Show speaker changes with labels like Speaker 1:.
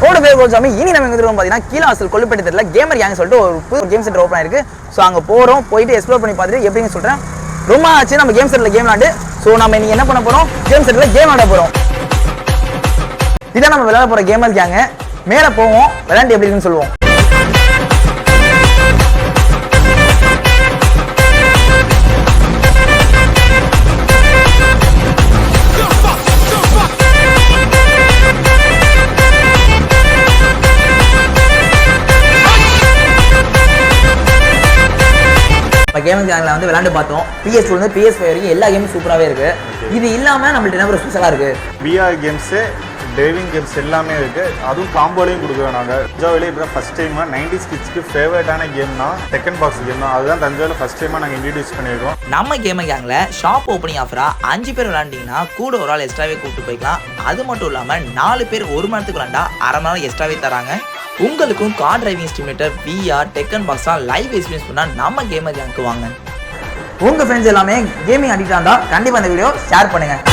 Speaker 1: இனி நம்ம எங்க பாத்தீங்கன்னா கீழாசல் கொல்லுப்பட்டி தெருல கேமர் கேங் சொல்லிட்டு ஒரு புது கேம் சென்டர் ஓப்பன் ஆயிருக்கு. ஸோ அங்க போறோம், போயிட்டு எக்ஸ்ப்ளோர் பண்ணி பார்த்துட்டு எப்படின்னு சொல்றேன். ரொம்ப ஆச்சு நம்ம கேம் சென்டர்ல கேம் விளாண்டு. ஸோ நம்ம இன்னைக்கு என்ன பண்ண போறோம், கேம் சென்டர்ல கேம் விளாட போறோம். இதான் நம்ம விளையாட போற கேமர் கேங். மேல போவோம், விளையாண்டு எப்படி இருக்குன்னு சொல்லுவோம். கேமிங் கேங்ல வந்து விளையாண்டு பார்த்தோம். PS2 இருந்து PS5 வரைக்கும் எல்லா கேமும் சூப்பராகவே இருக்கு. இது இல்லாமல் நம்மள்ட்ட என்ன ஒரு ஸ்பெஷலாக இருக்கு,
Speaker 2: VR கேம்ஸு, டிரைவிங் கேம்ஸ் எல்லாமே இருக்கு. அதுவும் காம்போலையும் கொடுக்குறோம். நாங்கள் தஞ்சாவூரில் இப்போ தான் ஃபஸ்ட் டைமாக 90s கிட்ஸ்க்கு ஃபேவரட்டான கேம்னா டெக்கன் பாக்ஸ் கேம் தான். அதுதான் தஞ்சாவூரில் ஃபஸ்ட் டைமாக நாங்கள் இன்ட்ரடியூஸ் பண்ணியிருக்கோம்.
Speaker 3: நம்ம கேமிங் கேங்கில் ஷாப் ஓப்பனிங் ஆஃபராக 5 பேர் விளாண்டிங்கன்னா கூட ஒரு ஆள் எக்ஸ்ட்ராவே கூப்பிட்டு போய்க்கலாம். அது மட்டும் இல்லாமல் 4 பேர் ஒரு மணி நேரத்துக்கு விளாண்டா அரை மணி நேரம் எக்ஸ்ட்ராவே தராங்க. உங்களுக்கும் கார் டிரைவிங் ஸ்டிமுலேட்டர், VR, டெக்கன் பாக்ஸாக லைவ் எக்ஸ்பீரியன்ஸ் பண்ணால் நம்ம கேமர் கேங்க்கு வாங்க.
Speaker 1: உங்கள் ஃப்ரெண்ட்ஸ் எல்லாமே கேமிங் அடிக்ட் இருந்தால் கண்டிப்பாக இந்த வீடியோ ஷேர் பண்ணுங்கள்.